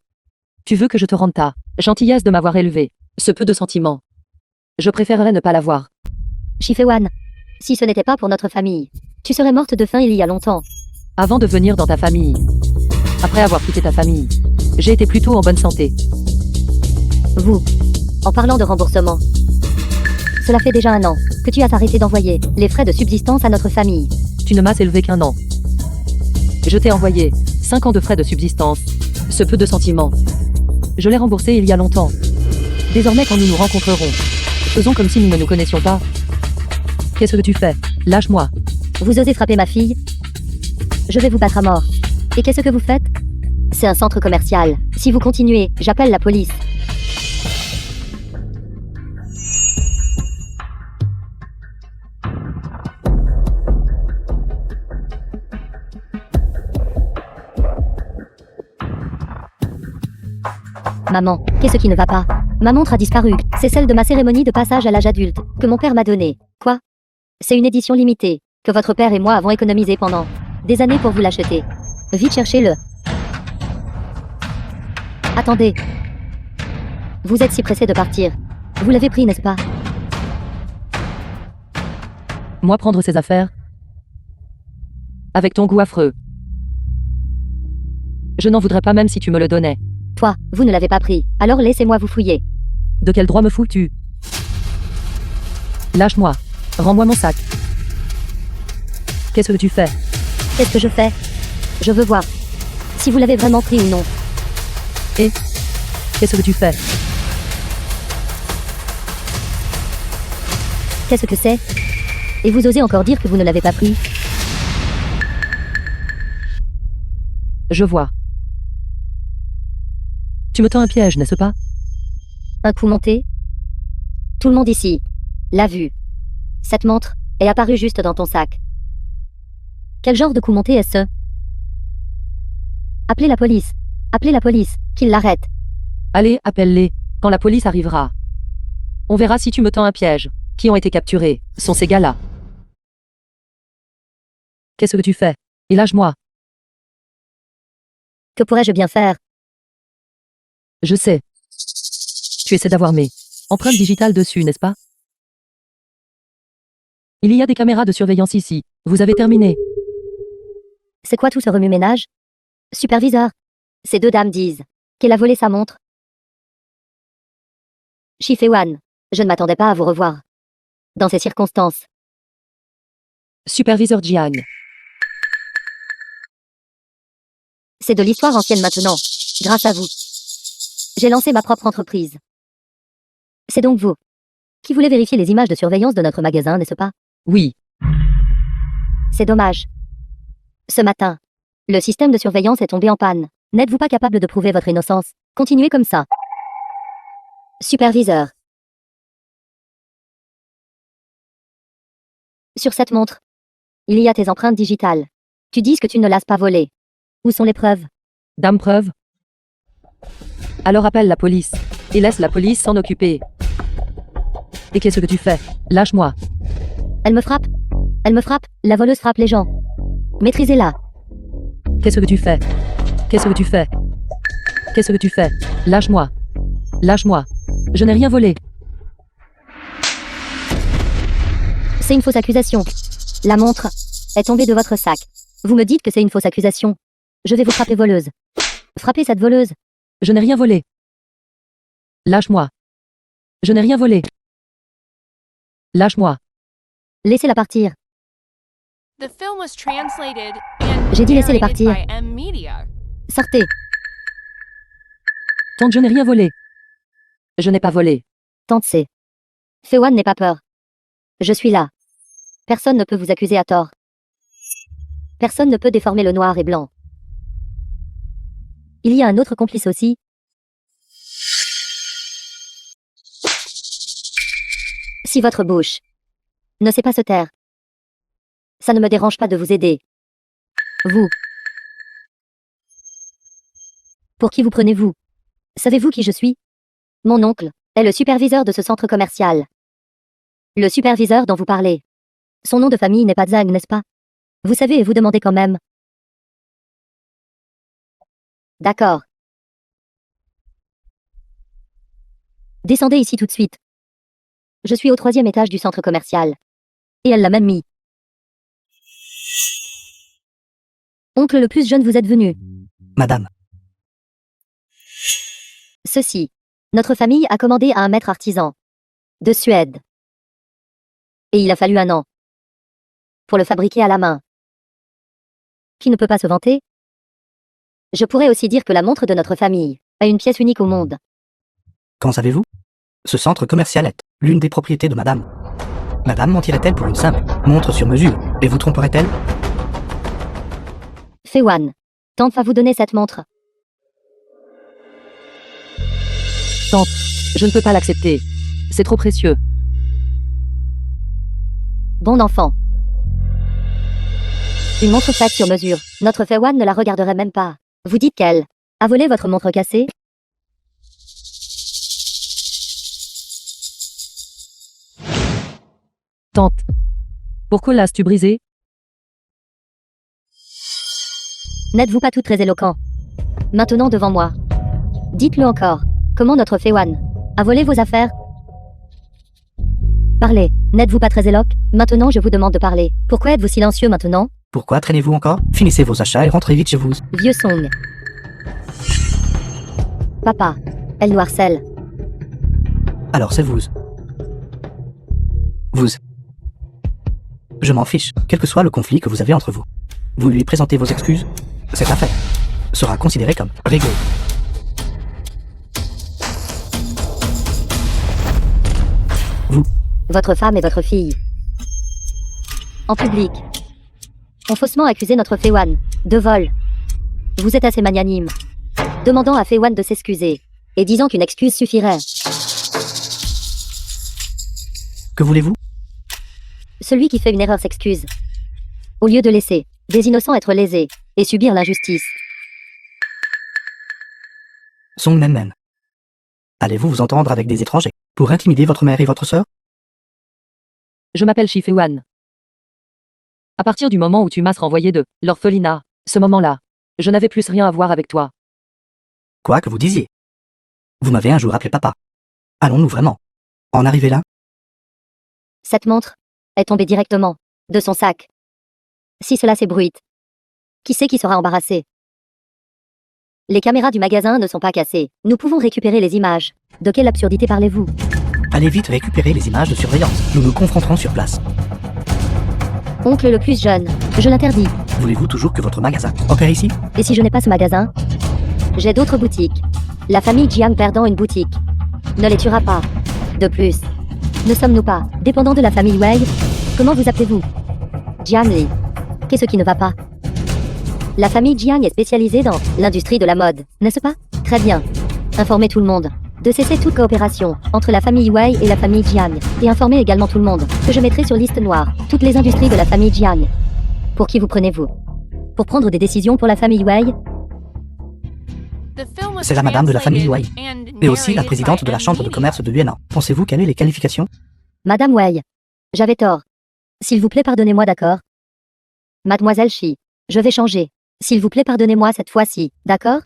tu veux que je te rende ta gentillesse de m'avoir élevé. Ce peu de sentiments. Je préférerais ne pas l'avoir. Shifewan, si ce n'était pas pour notre famille, tu serais morte de faim il y a longtemps. Avant de venir dans ta famille. Après avoir quitté ta famille. J'ai été plutôt en bonne santé. Vous, en parlant de remboursement, cela fait déjà 1 an que tu as arrêté d'envoyer les frais de subsistance à notre famille. Tu ne m'as élevé qu'1 an. Je t'ai envoyé 5 ans de frais de subsistance. Ce peu de sentiments. Je l'ai remboursé il y a longtemps. Désormais quand nous nous rencontrerons, faisons comme si nous ne nous connaissions pas. Qu'est-ce que tu fais? Lâche-moi. Vous osez frapper ma fille? Je vais vous battre à mort. Et qu'est-ce que vous faites? C'est un centre commercial. Si vous continuez, j'appelle la police. Maman, qu'est-ce qui ne va pas? Ma montre a disparu. C'est celle de ma cérémonie de passage à l'âge adulte, que mon père m'a donnée. Quoi? C'est une édition limitée, que votre père et moi avons économisé pendant des années pour vous l'acheter. Vite cherchez-le. Attendez. Vous êtes si pressé de partir. Vous l'avez pris, n'est-ce pas? Moi prendre ces affaires? Avec ton goût affreux. Je n'en voudrais pas même si tu me le donnais. Toi, vous ne l'avez pas pris, alors laissez-moi vous fouiller. De quel droit me fous-tu? Lâche-moi. Rends-moi mon sac. Qu'est-ce que tu fais? Qu'est-ce que je fais? Je veux voir si vous l'avez vraiment pris ou non. Et qu'est-ce que tu fais? Qu'est-ce que c'est? Et vous osez encore dire que vous ne l'avez pas pris? Je vois. Tu me tends un piège, n'est-ce pas? Un coup monté? Tout le monde ici l'a vu. Cette montre est apparue juste dans ton sac. Quel genre de coup monté est-ce? Appelez la police. Appelez la police, qu'ils l'arrêtent. Allez, appelle-les, quand la police arrivera. On verra si tu me tends un piège. Qui ont été capturés sont ces gars-là. Qu'est-ce que tu fais? Et lâche-moi. Que pourrais-je bien faire? Je sais. Tu essaies d'avoir mes empreintes digitales dessus, n'est-ce pas? Il y a des caméras de surveillance ici. Vous avez terminé. C'est quoi tout ce remue-ménage? Superviseur. Ces 2 dames disent qu'elle a volé sa montre. Shifewan, je ne m'attendais pas à vous revoir. Dans ces circonstances. Superviseur Jiang. C'est de l'histoire ancienne maintenant. Grâce à vous. J'ai lancé ma propre entreprise. C'est donc vous qui voulez vérifier les images de surveillance de notre magasin, n'est-ce pas? Oui. C'est dommage. Ce matin, le système de surveillance est tombé en panne. N'êtes-vous pas capable de prouver votre innocence? Continuez comme ça. Superviseur. Sur cette montre, il y a tes empreintes digitales. Tu dis que tu ne l'as pas volée. Où sont les preuves? Dame preuve. Alors appelle la police. Et laisse la police s'en occuper. Et qu'est-ce que tu fais? Lâche-moi. Elle me frappe. Elle me frappe. La voleuse frappe les gens. Maîtrisez-la. Qu'est-ce que tu fais? Qu'est-ce que tu fais? Qu'est-ce que tu fais? Lâche-moi. Lâche-moi. Je n'ai rien volé. C'est une fausse accusation. La montre est tombé de votre sac. Vous me dites que c'est une fausse accusation. Je vais vous frapper voleuse. Frappez cette voleuse. Je n'ai rien volé. Lâche-moi. Je n'ai rien volé. Lâche-moi. Laissez-la partir. The film was translated and J'ai dit laissez-les narrated partir. by M Media. Sortez. Tante, je n'ai rien volé. Je n'ai pas volé. Tante C. Fewan n'aie pas peur. Je suis là. Personne ne peut vous accuser à tort. Personne ne peut déformer le noir et blanc. Il y a un autre complice aussi. Si votre bouche ne sait pas se taire, ça ne me dérange pas de vous aider. Vous. Pour qui vous prenez-vous? Savez-vous qui je suis? Mon oncle est le superviseur de ce centre commercial. Le superviseur dont vous parlez. Son nom de famille n'est pas Zhang, n'est-ce pas? Vous savez et vous demandez quand même. D'accord. Descendez ici tout de suite. Je suis au 3e étage du centre commercial. Et elle l'a même mis. Oncle le plus jeune, vous êtes venu. Madame, Ceci. Notre famille a commandé à un maître artisan. De Suède. Et il a fallu 1 an. Pour le fabriquer à la main. Qui ne peut pas se vanter? Je pourrais aussi dire que la montre de notre famille a une pièce unique au monde. qu'en savez-vous? Ce centre commercial est l'une des propriétés de Madame. Madame mentirait-elle pour une simple montre sur mesure et vous tromperait-elle? Fewan. Tante va vous donner cette montre. Tante, je ne peux pas l'accepter. C'est trop précieux. Bon enfant. Une montre faite sur mesure. Notre Fewan ne la regarderait même pas. Vous dites qu'elle a volé votre montre cassée? Tante. Pourquoi l'as-tu brisé? N'êtes-vous pas tout très éloquent? Maintenant devant moi. Dites-le encore. Comment notre Fewan a volé vos affaires? Parlez. N'êtes-vous pas très éloque? Maintenant je vous demande de parler. Pourquoi êtes-vous silencieux maintenant? Pourquoi traînez-vous encore? Finissez vos achats et rentrez vite chez vous. Vieux Song. Papa. Elle nous harcèle. Alors c'est vous. Vous. Je m'en fiche, quel que soit le conflit que vous avez entre vous. Vous lui présentez vos excuses. Cette affaire sera considérée comme réglée. Votre femme et votre fille. En public. Ont faussement accusé notre Fewan de vol. Vous êtes assez magnanime. Demandant à Fewan de s'excuser. Et disant qu'une excuse suffirait. Que voulez-vous? Celui qui fait une erreur s'excuse. Au lieu de laisser des innocents être lésés et subir l'injustice. Song Nen. Allez-vous vous entendre avec des étrangers pour intimider votre mère et votre sœur? Je m'appelle Shifewan. À partir du moment où tu m'as renvoyé de l'orphelinat, ce moment-là, je n'avais plus rien à voir avec toi. Quoi que vous disiez. Vous m'avez un jour appelé papa. Allons-nous vraiment en arriver là? Cette montre est tombée directement de son sac. Si cela s'ébruite, qui c'est qui sera embarrassé? Les caméras du magasin ne sont pas cassées. Nous pouvons récupérer les images. De quelle absurdité parlez-vous? Allez vite récupérer les images de surveillance. Nous nous confronterons sur place. Oncle le plus jeune, je l'interdis. Voulez-vous toujours que votre magasin opère ici? Et si je n'ai pas ce magasin? J'ai d'autres boutiques. La famille Jiang perdant une boutique ne les tuera pas. De plus, ne sommes-nous pas dépendants de la famille Wei? Comment vous appelez-vous? Jiang Li. Qu'est-ce qui ne va pas? La famille Jiang est spécialisée dans l'industrie de la mode, n'est-ce pas? Très bien. Informez tout le monde de cesser toute coopération entre la famille Wei et la famille Jiang, et informez également tout le monde que je mettrai sur liste noire toutes les industries de la famille Jiang. Pour qui vous prenez-vous? Pour prendre des décisions pour la famille Wei? The film was C'est la madame de la famille Wei. translated and Et aussi la narrated présidente by de la M chambre de Media. commerce de Yunnan. Pensez-vous quelles sont les qualifications? Madame Wei. J'avais tort. S'il vous plaît, pardonnez-moi, d'accord? Mademoiselle Shi. Je vais changer. S'il vous plaît, pardonnez-moi cette fois-ci, d'accord?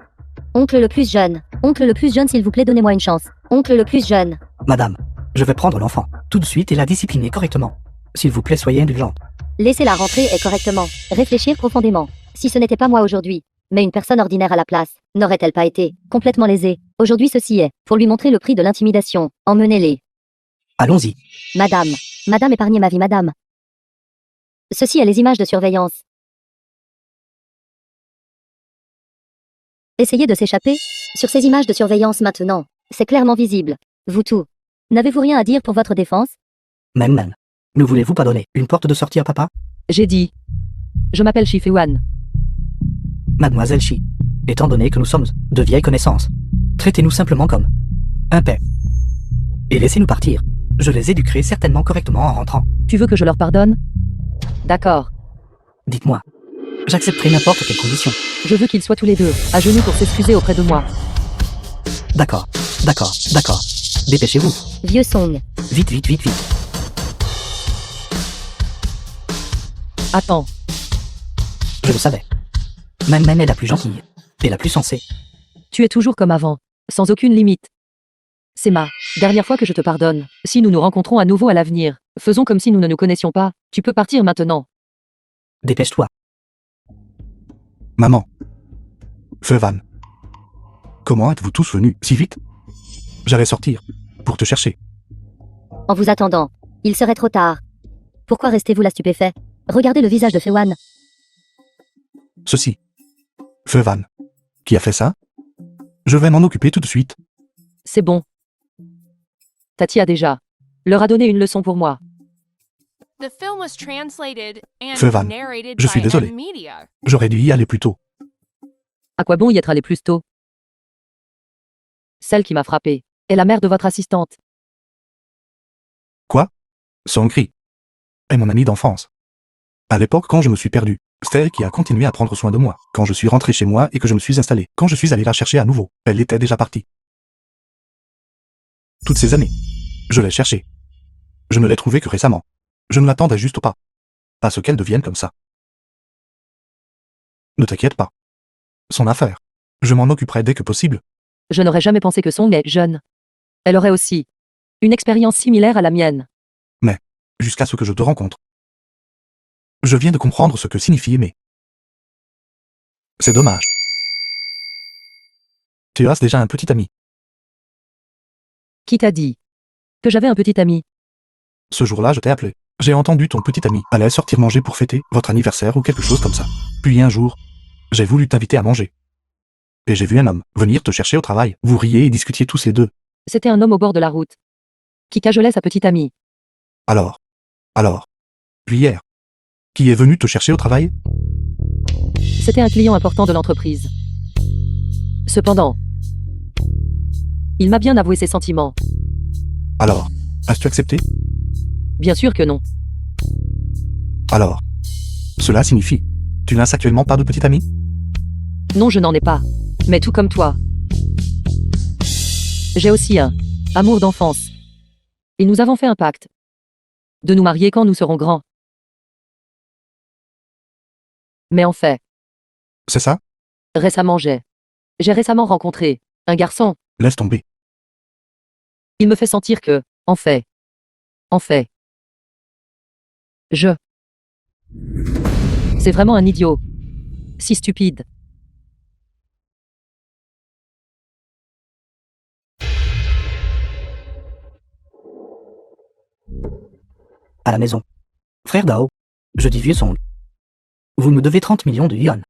Oncle le plus jeune. Oncle le plus jeune, s'il vous plaît, donnez-moi une chance. Oncle le plus jeune. Madame, je vais prendre l'enfant tout de suite et la discipliner correctement. S'il vous plaît, soyez indulgente. Laissez-la rentrer et correctement. Réfléchir profondément. Si ce n'était pas moi aujourd'hui, mais une personne ordinaire à la place, n'aurait-elle pas été complètement lésée? Aujourd'hui ceci est, pour lui montrer le prix de l'intimidation. Emmenez-les. Allons-y. Madame. Madame, épargnez ma vie, madame. Ceci est les images de surveillance. Essayez de s'échapper. Sur ces images de surveillance maintenant, c'est clairement visible. Vous tout. N'avez-vous rien à dire pour votre défense? Même. Ne voulez-vous pas donner une porte de sortie à papa? J'ai dit. Je m'appelle Shifewan. Mademoiselle Shi, étant donné que nous sommes de vieilles connaissances, traitez-nous simplement comme un père. Et laissez-nous partir. Je les éduquerai certainement correctement en rentrant. Tu veux que je leur pardonne? D'accord. Dites-moi. J'accepterai n'importe quelle condition. Je veux qu'ils soient tous les deux, à genoux pour s'excuser auprès de moi. D'accord. Dépêchez-vous. Vieux Song. Vite. Attends. Je le savais. Même est la plus gentille. Et la plus sensée. Tu es toujours comme avant, sans aucune limite. C'est ma dernière fois que je te pardonne. Si nous nous rencontrons à nouveau à l'avenir, faisons comme si nous ne nous connaissions pas. Tu peux partir maintenant. Dépêche-toi. Maman. Fevan. Comment êtes-vous tous venus si vite? J'allais sortir. Pour te chercher. En vous attendant, il serait trop tard. Pourquoi restez-vous là stupéfait? Regardez le visage de Fewan. Ceci. Fevan. Qui a fait ça? Je vais m'en occuper tout de suite. C'est bon. Tati a déjà leur a donné une leçon pour moi. The film was translated and Fevan, narrated je suis by désolé. Media. J'aurais dû y aller plus tôt. À quoi bon y être allé plus tôt? Celle qui m'a frappé est la mère de votre assistante. Quoi? Songri est mon amie d'enfance. À l'époque, quand je me suis perdu, c'est elle qui a continué à prendre soin de moi. Quand je suis rentré chez moi et que je me suis installé, quand je suis allé la chercher à nouveau, elle était déjà partie. Toutes ces années, je l'ai cherchée. Je ne l'ai trouvée que récemment. Je ne l'attendais juste pas. À ce qu'elle devienne comme ça. Ne t'inquiète pas. Son affaire. Je m'en occuperai dès que possible. Je n'aurais jamais pensé que Song est jeune. Elle aurait aussi une expérience similaire à la mienne. Jusqu'à ce que je te rencontre. Je viens de comprendre ce que signifie aimer. C'est dommage. Tu as déjà un petit ami. Qui t'a dit que j'avais un petit ami? Ce jour-là, je t'ai appelé. J'ai entendu ton petit ami allait sortir manger pour fêter votre anniversaire ou quelque chose comme ça. Puis un jour, j'ai voulu t'inviter à manger. Et j'ai vu un homme venir te chercher au travail. Vous riez et discutiez tous les deux. C'était un homme au bord de la route qui cajolait sa petite amie. Alors. Puis hier. Qui est venu te chercher au travail? C'était un client important de l'entreprise. Cependant, il m'a bien avoué ses sentiments. Alors, as-tu accepté? Bien sûr que non. Alors. Cela signifie. Tu n'as actuellement pas de petit ami? Non, je n'en ai pas. Mais tout comme toi. J'ai aussi un amour d'enfance. Et nous avons fait un pacte de nous marier quand nous serons grands. Mais en fait, C'est ça? récemment j'ai récemment rencontré un garçon. Laisse tomber. Il me fait sentir que, en fait, c'est vraiment un idiot. Si stupide. À la maison. Frère Dao. Je dis vieux Song. Vous me devez 30 millions de yuan.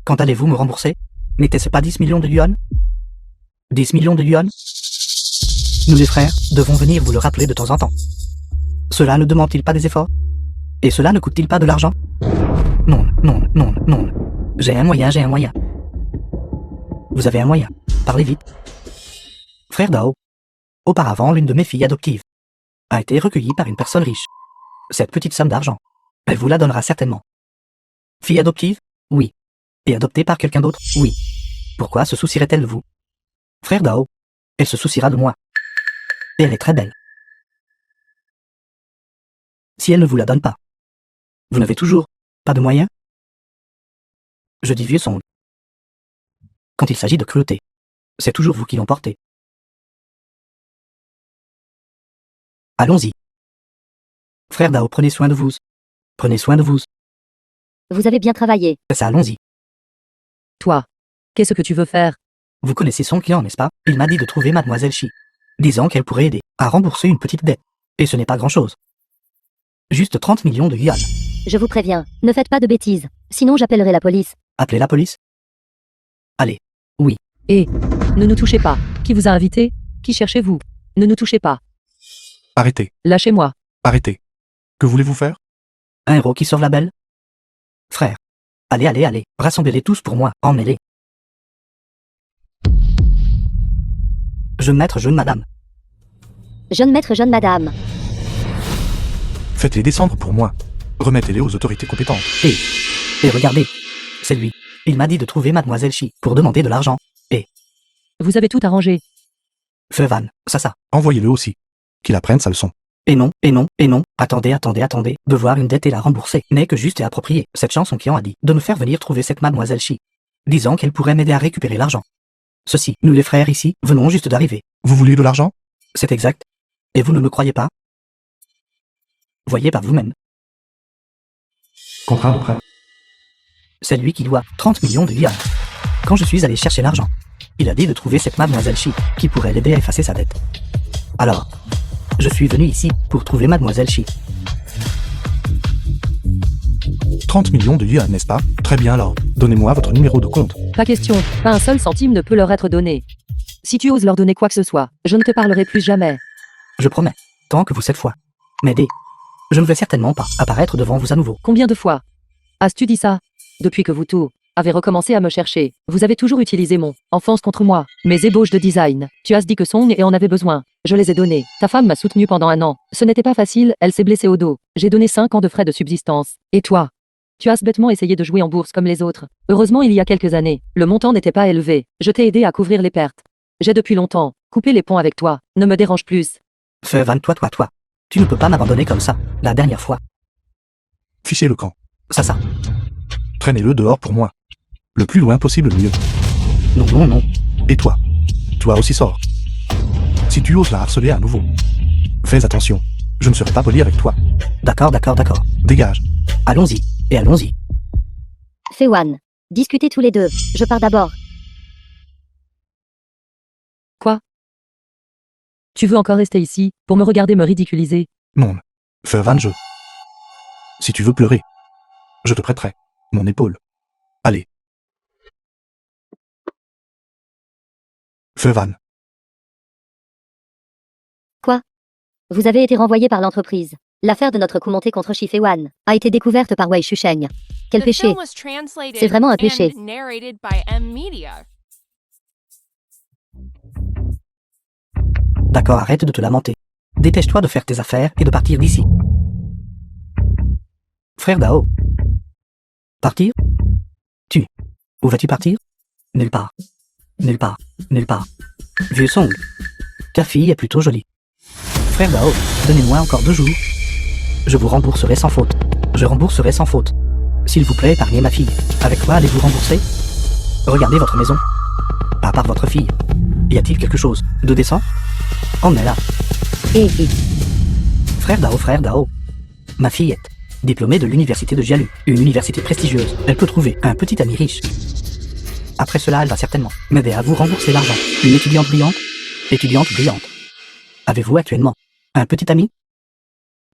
Quand allez-vous me rembourser? N'était-ce pas 10 millions de yuan? 10 millions de yuan? Nous les frères devons venir vous le rappeler de temps en temps. Cela ne demande-t-il pas des efforts? Et cela ne coûte-t-il pas de l'argent? Non. J'ai un moyen. Vous avez un moyen. Parlez vite. Frère Dao. Auparavant, l'une de mes filles adoptives a été recueillie par une personne riche. Cette petite somme d'argent, elle vous la donnera certainement. Fille adoptive? Oui. Et adoptée par quelqu'un d'autre? Oui. Pourquoi se soucierait-elle de vous? Frère Dao, elle se souciera de moi. Et elle est très belle. Si elle ne vous la donne pas, vous n'avez toujours pas de moyens? Je dis vieux Song. Quand il s'agit de cruauté, c'est toujours vous qui l'emportez. Allons-y. Frère Dao, prenez soin de vous. Prenez soin de vous. Vous avez bien travaillé. Ça, allons-y. Toi, qu'est-ce que tu veux faire? Vous connaissez son client, n'est-ce pas? Il m'a dit de trouver Mademoiselle Chi, disant qu'elle pourrait aider à rembourser une petite dette. Et ce n'est pas grand-chose. Juste 30 millions de yuan. Je vous préviens, ne faites pas de bêtises. Sinon j'appellerai la police. Appelez la police. Allez. Et ne nous touchez pas. Qui vous a invité? Qui cherchez-vous? Ne nous touchez pas. Arrêtez. Lâchez-moi. Arrêtez. Que voulez-vous faire? Un héros qui sauve la belle? Frère. Allez, allez, allez. Rassemblez-les tous pour moi. Emmenez-les. Jeune maître, jeune madame. Jeune maître, jeune madame. Faites-les descendre pour moi. Remettez-les aux autorités compétentes. Et regardez. C'est lui. Il m'a dit de trouver Mademoiselle Chi pour demander de l'argent. Vous avez tout arrangé. Feu Van, ça. Envoyez-le aussi. Qu'il apprenne sa leçon. Et non. Attendez. Devoir une dette et la rembourser n'est que juste et approprié. Cette chance, son client a dit de me faire venir trouver cette Mademoiselle Chi, disant qu'elle pourrait m'aider à récupérer l'argent. Ceci, nous les frères ici, venons juste d'arriver. Vous vouliez de l'argent? C'est exact. Et vous ne me croyez pas? Voyez par vous-même. Contrat de prêt. C'est lui qui doit 30 millions de yuan. Quand je suis allé chercher l'argent, il a dit de trouver cette Mademoiselle Chi qui pourrait l'aider à effacer sa dette. Alors, je suis venu ici pour trouver Mademoiselle Chi. 30 millions de yuan, n'est-ce pas? Très bien alors. Donnez-moi votre numéro de compte. Pas question. Pas un seul centime ne peut leur être donné. Si tu oses leur donner quoi que ce soit, je ne te parlerai plus jamais. Je promets, tant que vous cette fois m'aidez, je ne vais certainement pas apparaître devant vous à nouveau. Combien de fois as-tu dit ça? Depuis que vous tous avez recommencé à me chercher, vous avez toujours utilisé mon enfance contre moi, mes ébauches de design. Tu as dit que Song et en avait besoin. Je les ai donnés. Ta femme m'a soutenu pendant 1 an. Ce n'était pas facile, elle s'est blessée au dos. J'ai donné 5 ans de frais de subsistance. Et toi? Tu as bêtement essayé de jouer en bourse comme les autres. Heureusement, il y a quelques années, le montant n'était pas élevé. Je t'ai aidé à couvrir les pertes. J'ai depuis longtemps coupé les ponts avec toi. Ne me dérange plus. Feu Van, toi. Tu ne peux pas m'abandonner comme ça, la dernière fois. Fichez le camp. Ça. Traînez-le dehors pour moi. Le plus loin possible, le mieux. Non. Et toi? Toi aussi sors. Si tu oses la harceler à nouveau, fais attention. Je ne serai pas poli avec toi. D'accord. Dégage. Allons-y, et allons-y. Feiwan. Discutez tous les deux. Je pars d'abord. Quoi? Tu veux encore rester ici, pour me regarder me ridiculiser? Non. Feu Van, si tu veux pleurer, je te prêterai mon épaule. Allez. Feu Van. Quoi? Vous avez été renvoyé par l'entreprise. L'affaire de notre coup monté contre Shi Feiwan a été découverte par Wei Shusheng. Quel The péché? film was translated C'est vraiment un péché. and narrated by M Media. D'accord, arrête de te lamenter. Dépêche-toi de faire tes affaires et de partir d'ici. Frère Dao. Partir? Où vas-tu partir? Nulle part. Vieux Song. Ta fille est plutôt jolie. Frère Dao, donnez-moi encore 2 jours. Je vous rembourserai sans faute. S'il vous plaît, épargnez ma fille. Avec quoi allez-vous rembourser? Regardez votre maison. À part votre fille. Y a-t-il quelque chose de décent? Emmenez-la. Frère Dao. Ma fillette, diplômée de l'université de Jialu, une université prestigieuse, elle peut trouver un petit ami riche. Après cela, elle va certainement m'aider à vous rembourser l'argent. Une étudiante brillante? Avez-vous actuellement un petit ami?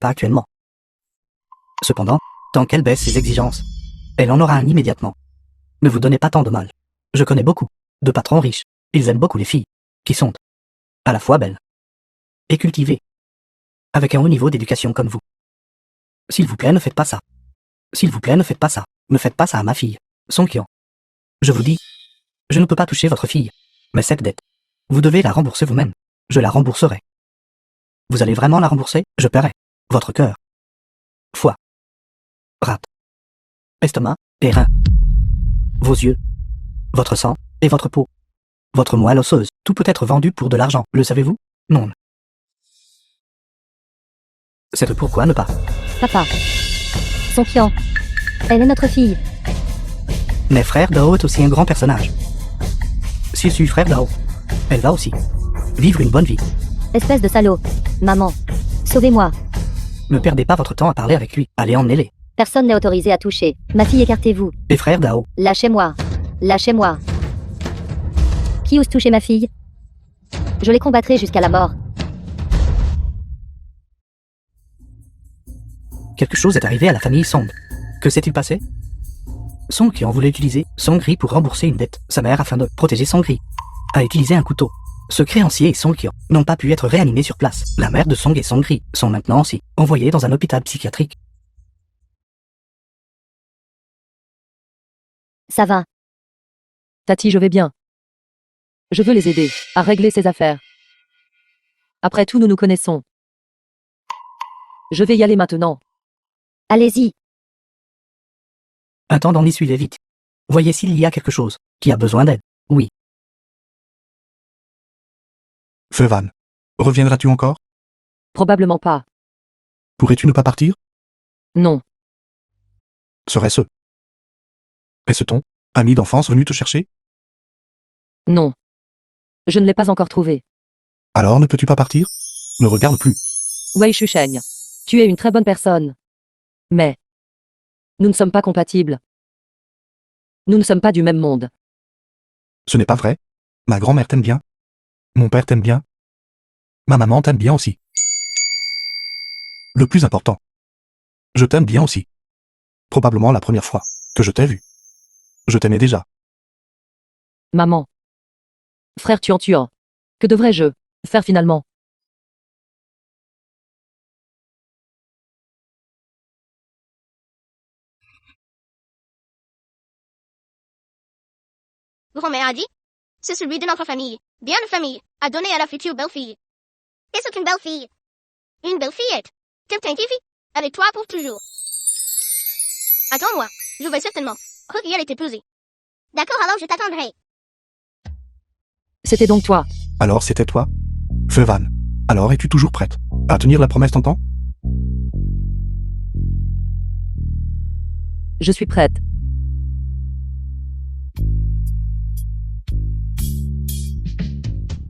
Pas actuellement. Cependant, tant qu'elle baisse ses exigences, elle en aura un immédiatement. Ne vous donnez pas tant de mal. Je connais beaucoup de patrons riches. Ils aiment beaucoup les filles, qui sont à la fois belles et cultivées, avec un haut niveau d'éducation comme vous. S'il vous plaît, ne faites pas ça. Ne faites pas ça à ma fille, Song Qian. Je vous dis, je ne peux pas toucher votre fille, mais cette dette, vous devez la rembourser vous-même. Je la rembourserai. Vous allez vraiment la rembourser? Je paierai votre cœur, foie, rate, estomac et rein, vos yeux, votre sang et votre peau, votre moelle osseuse, tout peut être vendu pour de l'argent, le savez-vous? Non. C'est pourquoi ne pas. Papa. Song Qian. Elle est notre fille. Mais frère Dao est aussi un grand personnage. S'il suit frère Dao, elle va aussi vivre une bonne vie. Espèce de salaud. Maman. Sauvez-moi. Ne perdez pas votre temps à parler avec lui. Allez, emmenez-les. Personne n'est autorisé à toucher. Ma fille, écartez-vous. Et frère Dao. Lâchez-moi. Lâchez-moi. Qui ose toucher ma fille? Je les combattrai jusqu'à la mort. Quelque chose est arrivé à la famille Song. Que s'est-il passé? Song qui en voulait utiliser Songri pour rembourser une dette. Sa mère, afin de protéger Songri, a utilisé un couteau. Ce créancier et Song Kyo n'ont pas pu être réanimés sur place. La mère de Song et Songri sont maintenant aussi envoyés dans un hôpital psychiatrique. Ça va. Tati, je vais bien. Je veux les aider à régler ces affaires. Après tout, nous nous connaissons. Je vais y aller maintenant. Allez-y. Attendant d'y suivre vite. Voyez s'il y a quelque chose qui a besoin d'aide. Oui. Feu Van. Reviendras-tu encore? Probablement pas. Pourrais-tu ne pas partir? Non. Serait-ce? Est-ce ton ami d'enfance venu te chercher? Non. Je ne l'ai pas encore trouvé. Alors ne peux-tu pas partir? Ne regarde plus. Wei Shusheng. Tu es une très bonne personne. Mais nous ne sommes pas compatibles. Nous ne sommes pas du même monde. Ce n'est pas vrai. Ma grand-mère t'aime bien. Mon père t'aime bien. Ma maman t'aime bien aussi. Le plus important. Je t'aime bien aussi. Probablement la première fois que je t'ai vu. Je t'aimais déjà. Maman. Frère tuant. Que devrais-je faire finalement? Grand-mère a dit, c'est celui de notre famille, bien de famille, à donner à la future belle-fille. Qu'est-ce qu'une belle-fille? Une belle-fillette. Tintin qui vit avec toi pour toujours. Attends-moi, je vais certainement recueillir les t'épouser. D'accord, alors je t'attendrai. C'était donc toi. Alors c'était toi? Feu Van. Alors es-tu toujours prête à tenir la promesse d'antan? Je suis prête.